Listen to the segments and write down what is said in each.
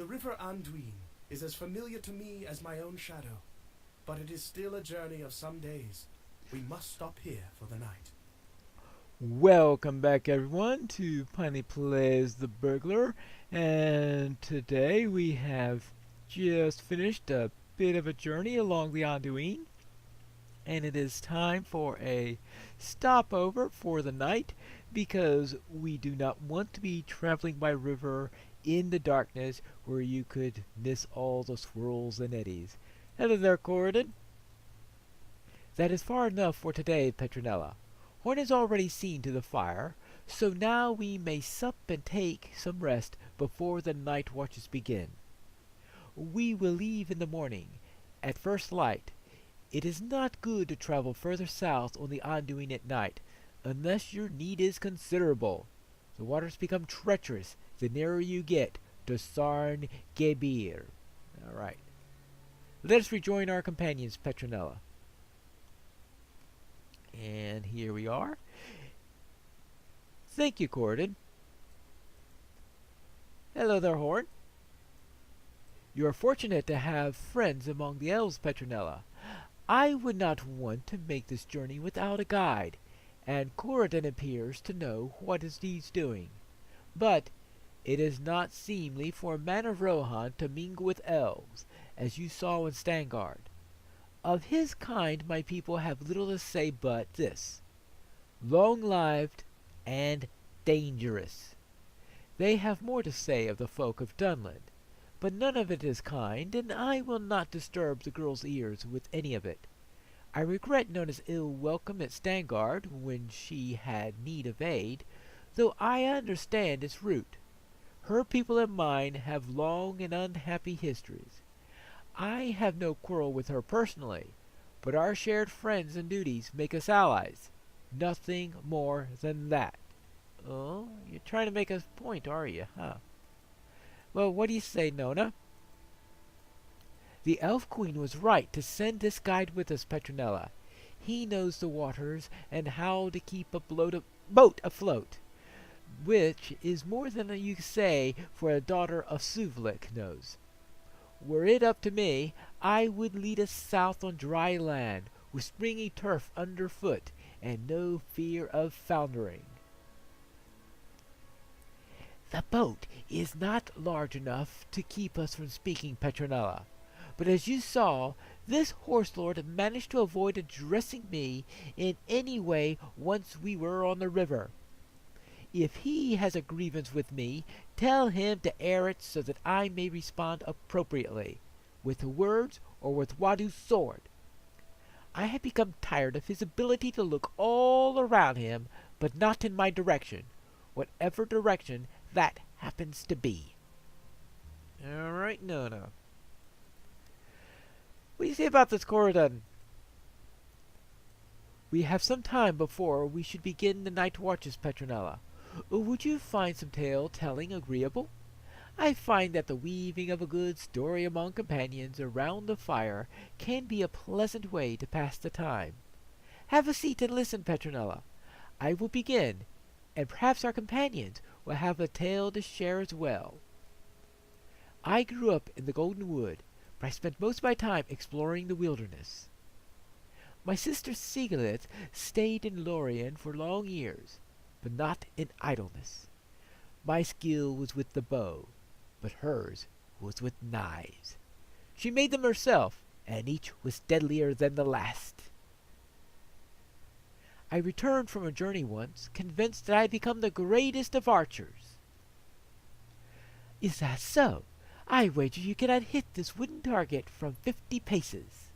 The river Anduin is as familiar to me as my own shadow, but it is still a journey of some days. We must stop here for the night. Welcome back, everyone, to Piney Plays the Burglar. And today we have just finished a bit of a journey along the Anduin. And it is time for a stopover for the night because we do not want to be traveling by river in the darkness where you could miss all the swirls and eddies. Hello there, Corridon. That is far enough for today, Petronella. Horn is already seen to the fire, so now we may sup and take some rest before the night watches begin. We will leave in the morning, at first light. It is not good to travel further south on the Anduin at night, unless your need is considerable. The waters become treacherous the nearer you get to Sarn Gebir. All right. Let us rejoin our companions, Petronella. And here we are. Thank you, Corridon. Hello there, Horn. You are fortunate to have friends among the elves, Petronella. I would not want to make this journey without a guide, and Corridon appears to know what he's doing. But it is not seemly for a man of Rohan to mingle with elves, as you saw in Stangard. Of his kind my people have little to say but this: long-lived and dangerous. They have more to say of the folk of Dunland, but none of it is kind, and I will not disturb the girl's ears with any of it. I regret Nona's ill welcome at Stangard when she had need of aid, though I understand its root. Her people and mine have long and unhappy histories. I have no quarrel with her personally, but our shared friends and duties make us allies. Nothing more than that. Oh, you're trying to make a point, are you, huh? Well, what do you say, Nona? The Elf Queen was right to send this guide with us, Petronella. He knows the waters and how to keep a boat afloat, which is more than you say for a daughter of Suvlik knows. Were it up to me, I would lead us south on dry land, with springy turf underfoot, and no fear of foundering. The boat is not large enough to keep us from speaking, Petronella. But as you saw, this horse lord managed to avoid addressing me in any way once we were on the river. If he has a grievance with me, tell him to air it so that I may respond appropriately, with words or with Wadu's sword. I have become tired of his ability to look all around him, but not in my direction, whatever direction that happens to be. All right, Nona. What do you say about this, Corridon? We have some time before we should begin the night watches, Petronella. Would you find some tale-telling agreeable? I find that the weaving of a good story among companions around the fire can be a pleasant way to pass the time. Have a seat and listen, Petronella. I will begin, and perhaps our companions will have a tale to share as well. I grew up in the Golden Wood, but I spent most of my time exploring the wilderness. My sister Sigalith stayed in Lorien for long years, but not in idleness. My skill was with the bow, but hers was with knives. She made them herself, and each was deadlier than the last. I returned from a journey once, convinced that I had become the greatest of archers. Is that so? I wager you cannot hit this wooden target from 50 paces.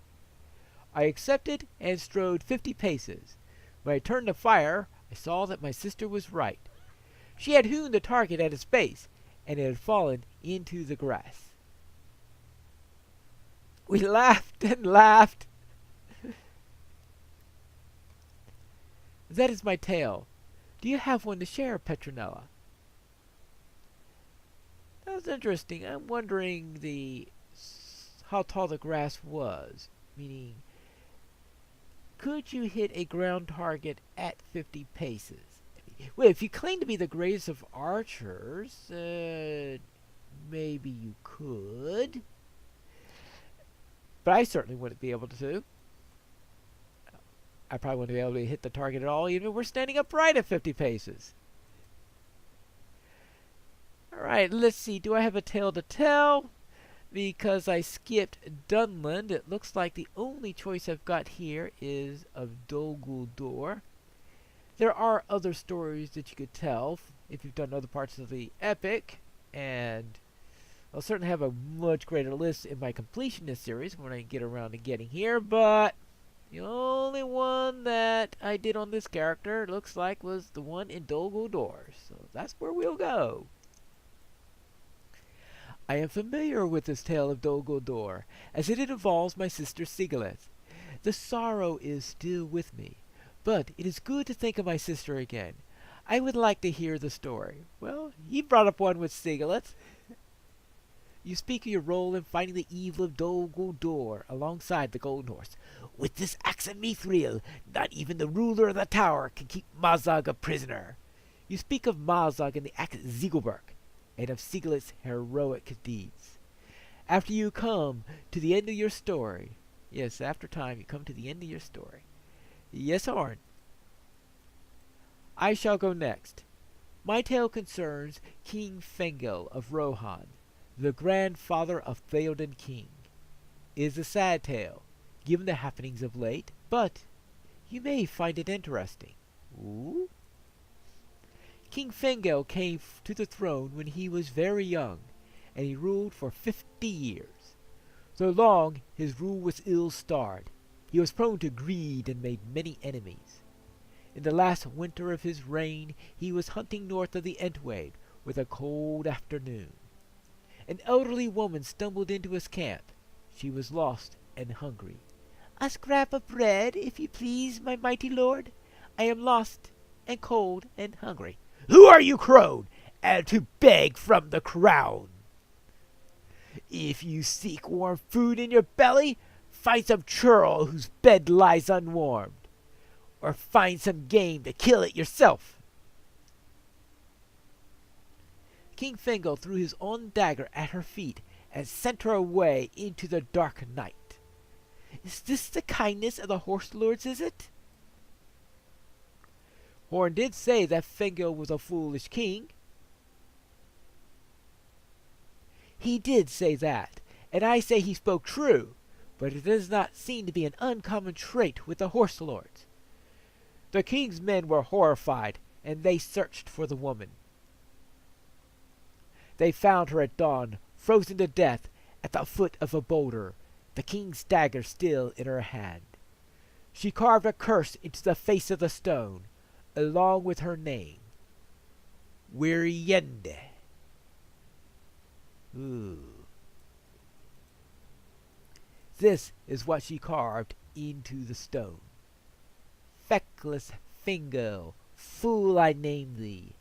I accepted and strode 50 paces. When I turned to fire, I saw that my sister was right. She had hewn the target at its base, and it had fallen into the grass. We laughed and laughed. That is my tale. Do you have one to share, Petronella? That was interesting. I'm wondering how tall the grass was, meaning, could you hit a ground target at 50 paces? Well, if you claim to be the greatest of archers, maybe you could. But I certainly wouldn't be able to. I probably wouldn't be able to hit the target at all, even if we're standing upright at 50 paces. Alright, let's see. Do I have a tale to tell? Because I skipped Dunland, it looks like the only choice I've got here is of Dol Guldur. There are other stories that you could tell if you've done other parts of the epic, and I'll certainly have a much greater list in my completionist series when I get around to getting here, but the only one that I did on this character looks like was the one in Dol Guldur, so that's where we'll go. I am familiar with this tale of Dol Guldur, as it involves my sister Sigilith. The sorrow is still with me, but it is good to think of my sister again. I would like to hear the story. Well, he brought up one with Sigilith. You speak of your role in fighting the evil of Dol Guldur alongside the Golden Horse. With this axe of Mithril, not even the ruler of the tower can keep Mazag a prisoner. You speak of Mazag and the axe Ziegelberg, and of Sigilith's heroic deeds. After you come to the end of your story, yes, after time you come to the end of your story. Yes, Horn. I shall go next. My tale concerns King Fengel of Rohan, the grandfather of Theoden King. It is a sad tale, given the happenings of late, but you may find it interesting. Ooh? King Fengel came to the throne when he was very young, and he ruled for 50 years. Though long, his rule was ill-starred. He was prone to greed and made many enemies. In the last winter of his reign, he was hunting north of the Entwade with a cold afternoon. An elderly woman stumbled into his camp. She was lost and hungry. "A scrap of bread, if you please, my mighty lord. I am lost and cold and hungry." "Who are you, crone, and to beg from the crown? If you seek warm food in your belly, find some churl whose bed lies unwarmed, or find some game to kill it yourself." King Fengel threw his own dagger at her feet and sent her away into the dark night. "Is this the kindness of the horse lords, is it?" Horn did say that Fengel was a foolish king. He did say that, and I say he spoke true, but it does not seem to be an uncommon trait with the horse lords. The king's men were horrified, and they searched for the woman. They found her at dawn, frozen to death at the foot of a boulder, the king's dagger still in her hand. She carved a curse into the face of the stone, along with her name, Wiriende. Ooh. This is what she carved into the stone. "Feckless Fengel, fool I name thee.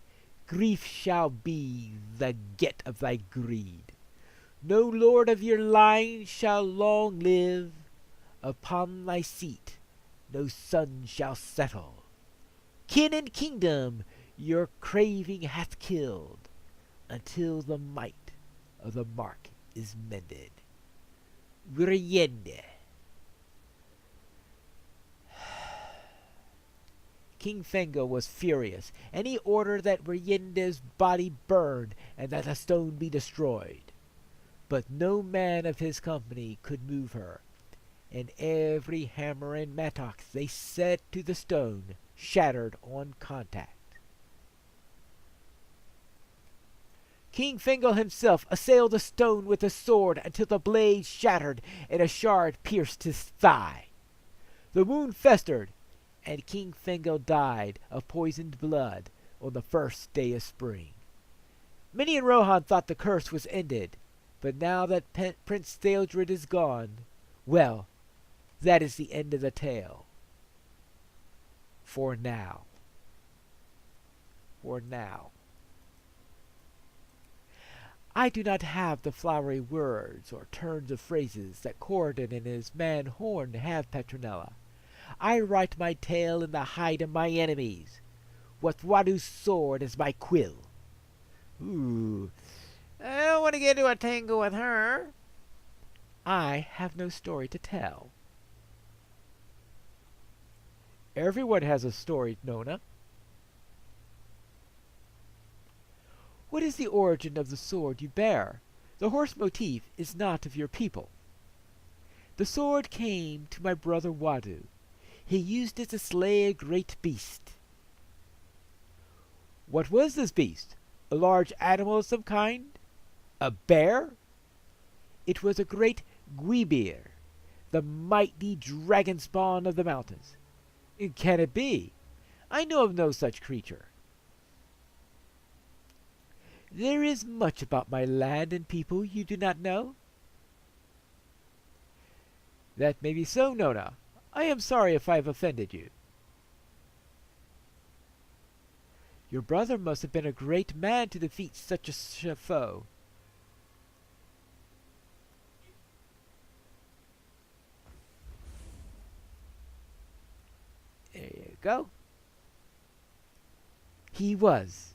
Grief shall be the get of thy greed. No lord of your line shall long live. Upon thy seat no son shall settle. Kin and kingdom your craving hath killed, until the might of the mark is mended. Wiriende." King Fengel was furious, and he ordered that Wiriende's body burned and that the stone be destroyed. But no man of his company could move her, and every hammer and mattock they set to the stone shattered on contact. King Fengel himself assailed the stone with his sword until the blade shattered and a shard pierced his thigh. The wound festered, and King Fengel died of poisoned blood on the first day of spring. Many in Rohan thought the curse was ended, but now that Prince Theodred is gone, well, that is the end of the tale. For now. For now. I do not have the flowery words or turns of phrases that Corydon and his man Horn have, Petronella. I write my tale in the hide of my enemies, with Wadu's sword as my quill. Ooh, I don't want to get into a tangle with her. I have no story to tell. Everyone has a story, Nona. What is the origin of the sword you bear? The horse motif is not of your people. The sword came to my brother Wadu. He used it to slay a great beast. What was this beast? A large animal of some kind? A bear? It was a great Gwibir, the mighty dragon spawn of the mountains. Can it be? I know of no such creature. There is much about my land and people you do not know. That may be so, Nona. I am sorry if I have offended you. Your brother must have been a great man to defeat such a foe. There you go. He was.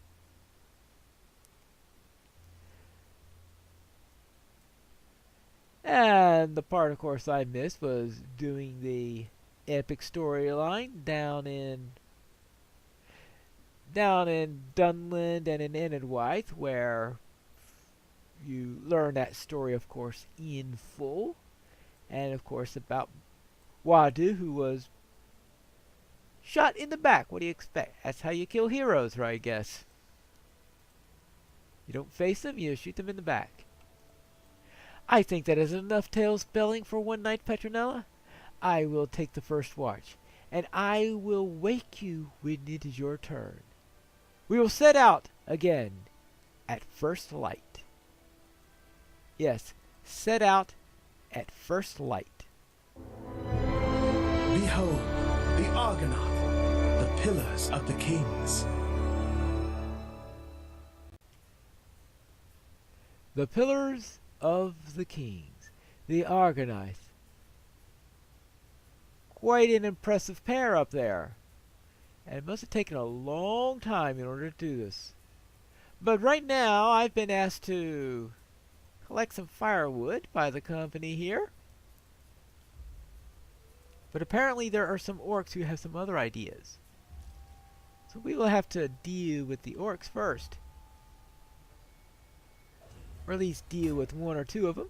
And the part, of course, I missed was doing the epic storyline down in Dunland and in Enidwythe, where you learn that story, of course, in full. And, of course, about Wadu, who was shot in the back. What do you expect? That's how you kill heroes, right, I guess. You don't face them, you shoot them in the back. I think that is enough tale spelling for one night, Petronella. I will take the first watch, and I will wake you when it is your turn. We will set out again at first light. Yes, set out at first light. Behold, the Argonaut, the pillars of the kings. The pillars of the kings, the Argonauts. Quite an impressive pair up there. And it must have taken a long time in order to do this. But right now, I've been asked to collect some firewood by the company here. But apparently there are some orcs who have some other ideas. So we will have to deal with the orcs first. Or at least deal with one or two of them.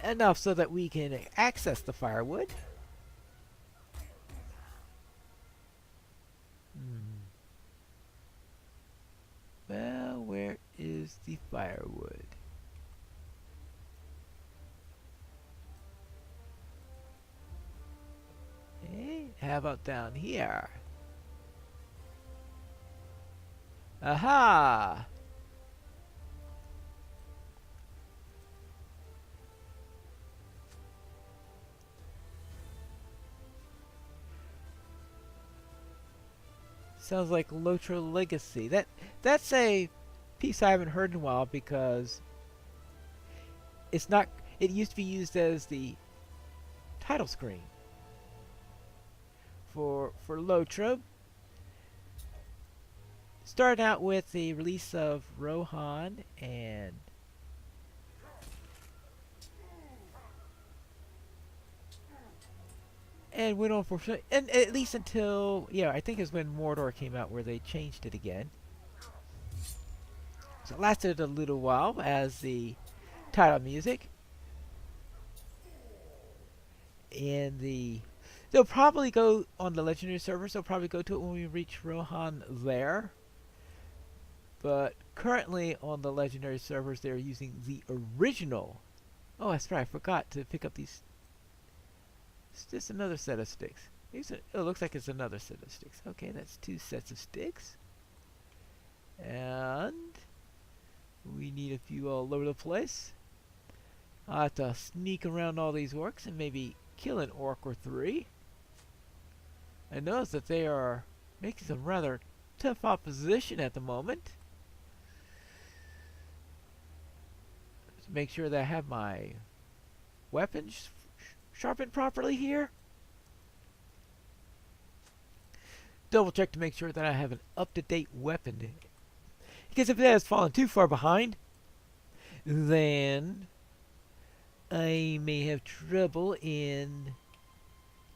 Enough so that we can access the firewood. Well, where is the firewood? Hey, how about down here? Aha! Sounds like LOTRO Legacy. That's a piece I haven't heard in a while because it's not. It used to be used as the title screen for LOTRO. Started out with the release of Rohan and went on for and at least until I think it was when Mordor came out where they changed it again. So it lasted a little while as the title music. And they'll probably go on the legendary servers. They'll probably go to it when we reach Rohan there. But currently on the legendary servers, they're using the original. Oh, that's right. I forgot to pick up these. It's just another set of sticks. It looks like it's another set of sticks. Okay, that's 2 sets of sticks. And we need a few all over the place. I'll have to sneak around all these orcs and maybe kill an orc or 3. I notice that they are making some rather tough opposition at the moment. Let's make sure that I have my weapons sharpened properly here. double check to make sure that I have an up-to-date weapon. Because if it has fallen too far behind, then I may have trouble in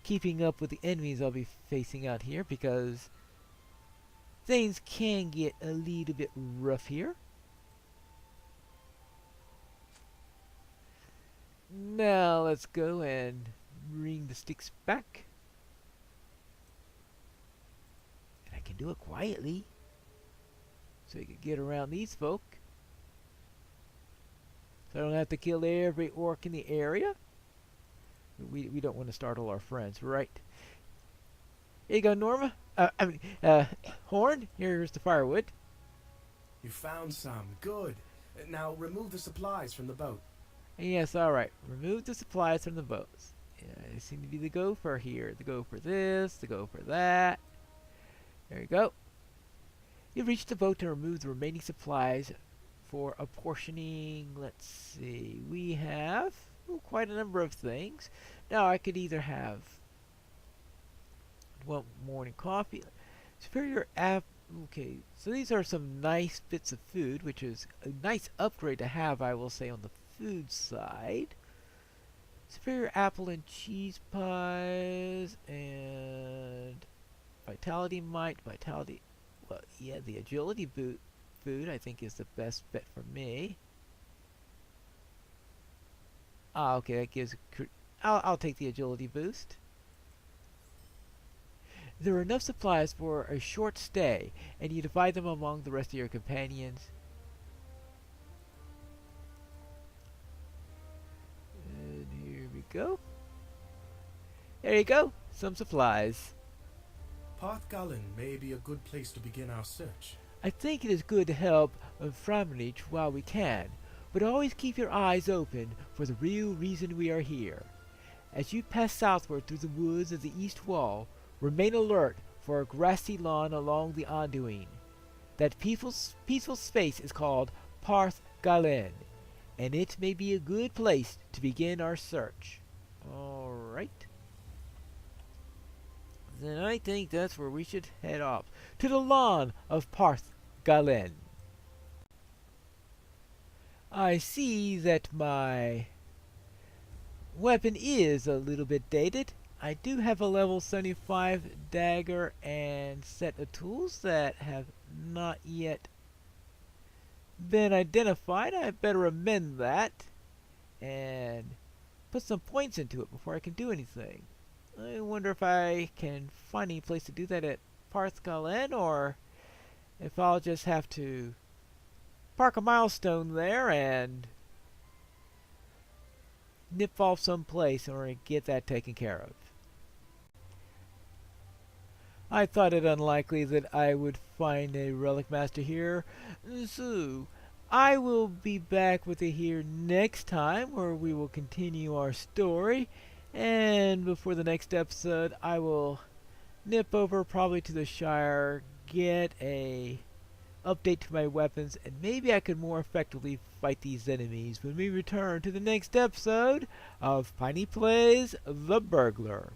keeping up with the enemies I'll be facing out here, because things can get a little bit rough here. Now let's go and bring the sticks back. And I can do it quietly, so you can get around these folk. So I don't have to kill every orc in the area. We don't want to startle our friends, right? Here you go, Norma. Horn, here's the firewood. You found some. Good. Now remove the supplies from the boat. Yes, alright. Remove the supplies from the boats. Yeah, I seem to be the gopher here. The go for this, the go for that. There you go. You reach the boat to remove the remaining supplies for apportioning. Let's see. We have quite a number of things. Now I could either have morning coffee. Superior app. Okay, so these are some nice bits of food, which is a nice upgrade to have, I will say, on the food side. Superior apple and cheese pies, and vitality mite, vitality. Well, yeah, the agility food I think is the best bet for me. Ah, okay, that gives. I'll take the agility boost. There are enough supplies for a short stay, and you divide them among the rest of your companions. And here we go. There you go, some supplies. Parth Galen may be a good place to begin our search. I think it is good to help Framinich while we can, but always keep your eyes open for the real reason we are here. As you pass southward through the woods of the east wall, remain alert for a grassy lawn along the Anduin. That peaceful space is called Parth Galen, and it may be a good place to begin our search. Alright. Then I think that's where we should head off. To the lawn of Parth Galen. I see that my weapon is a little bit dated. I do have a level 75 dagger and set of tools that have not yet been identified. I better amend that and put some points into it before I can do anything. I wonder if I can find any place to do that at Parth Galen, or if I'll just have to park a milestone there and nip off someplace in order to get that taken care of. I thought it unlikely that I would find a relic master here, so I will be back with it here next time, where we will continue our story. And before the next episode, I will nip over probably to the Shire, get a update to my weapons, and maybe I could more effectively fight these enemies when we return to the next episode of Piney Plays The Burglar.